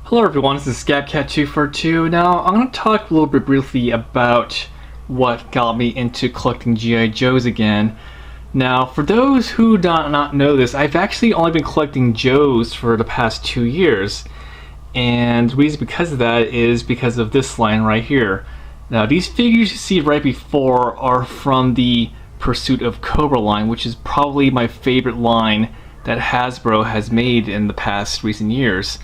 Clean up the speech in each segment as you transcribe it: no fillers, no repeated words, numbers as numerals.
Hello everyone, this is ScabCat242. Now, I'm going to talk a little bit briefly about what got me into collecting G.I. Joes again. Now, for those who do not know this, I've actually only been collecting Joes for the past 2 years. And the reason because of that is because of this line right here. Now, these figures you see right before are from the Pursuit of Cobra line, which is probably my favorite line that Hasbro has made in the past recent years.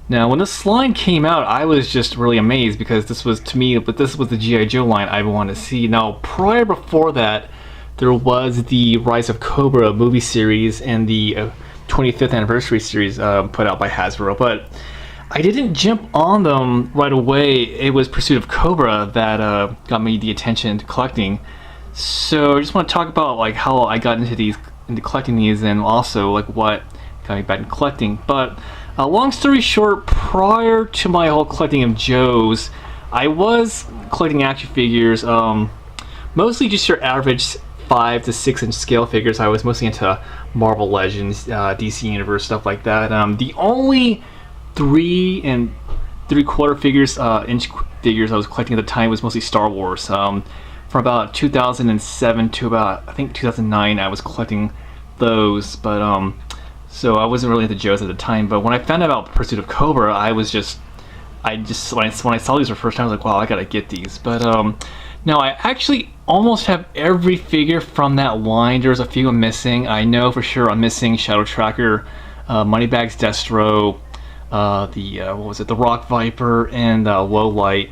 Now, when this line came out, I was just really amazed because this was, to me, this was the G.I. Joe line I wanted to see. Now, prior before that, there was the Rise of Cobra movie series and the 25th anniversary series put out by Hasbro, but I didn't jump on them right away. It was Pursuit of Cobra that got me the attention to collecting. So I just want to talk about like how I got into collecting these, and also like what got me back in collecting. But long story short, prior to my whole collecting of Joes, I was collecting action figures, mostly just your average 5 to 6 inch scale figures. I was mostly into Marvel Legends, DC Universe, stuff like that. The only 3 3/4 figures, inch figures I was collecting at the time was mostly Star Wars. From about 2007 to about, I think, 2009, I was collecting those, but so I wasn't really into Joes at the time. But when I found out about Pursuit of Cobra, when I saw these for the first time, I was like, wow, I gotta get these. But now I actually almost have every figure from that line. There's a few I'm missing. I know for sure I'm missing Shadow Tracker, Moneybags Destro, the Rock Viper, and Lowlight,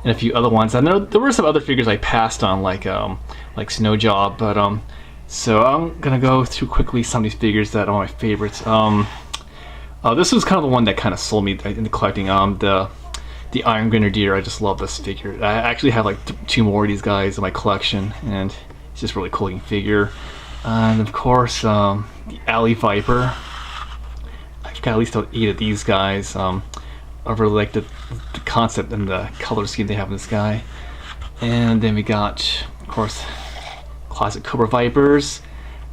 and a few other ones. I know there were some other figures I passed on, like Snowjob, but so I'm gonna go through quickly some of these figures that are my favorites. This was kind of the one that kind of sold me into collecting. The Iron Grenadier. I just love this figure. I actually have like 2 more of these guys in my collection, and it's just a really cool looking figure. And of course, the Alley Viper. I've got at least 8 of these guys. I really like the concept and the color scheme they have in this guy. And then we got, of course, classic Cobra Vipers.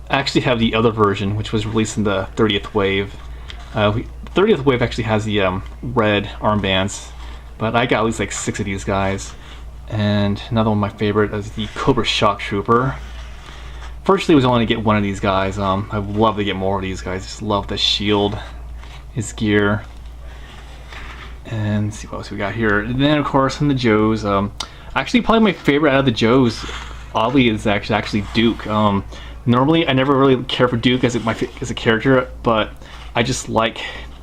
I actually have the other version, which was released in the 30th wave. The 30th wave actually has the red armbands, but I got at least like 6 of these guys. And another one of my favorite is the Cobra Shock Trooper. Fortunately, I was only to get one of these guys. I'd love to get more of these guys. Just love the shield, his gear. And let's see what else we got here. And then, of course, from the Joes, actually probably my favorite out of the Joes, oddly, is actually Duke. Normally, I never really care for Duke as a character, but I just like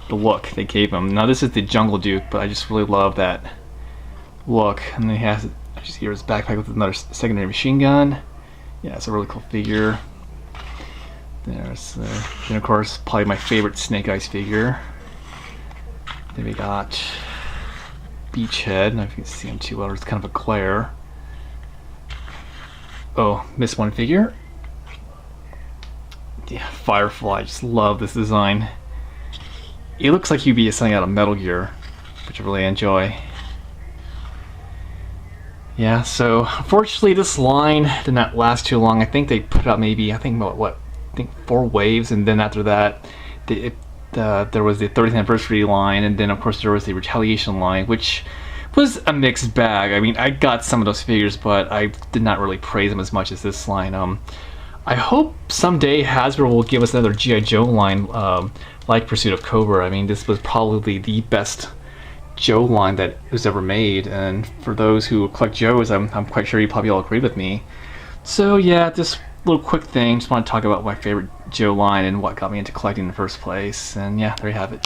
the look they gave him. Now, this is the Jungle Duke, but I just really love that look. And then he has, I just hear his backpack with another secondary machine gun. Yeah, it's a really cool figure. There's, then of course, probably my favorite Snake Eyes figure. Then we got Beachhead. I don't know if you can see him too well. There's kind of a glare. Oh, missed one figure. Yeah, Firefly. I just love this design. It looks like he'd be something out of Metal Gear, which I really enjoy. Yeah, so unfortunately this line did not last too long. I think they put out maybe, I think 4 waves, and then after that there was the 30th anniversary line, and then of course there was the Retaliation line, which was a mixed bag. I mean, I got some of those figures, but I did not really praise them as much as this line. I hope someday Hasbro will give us another G.I. Joe line like Pursuit of Cobra. I mean, this was probably the best Joe line that was ever made, and for those who collect Joes, I'm quite sure you probably all agree with me. So yeah, this little quick thing, just want to talk about my favorite Joe line and what got me into collecting in the first place, and yeah, there you have it.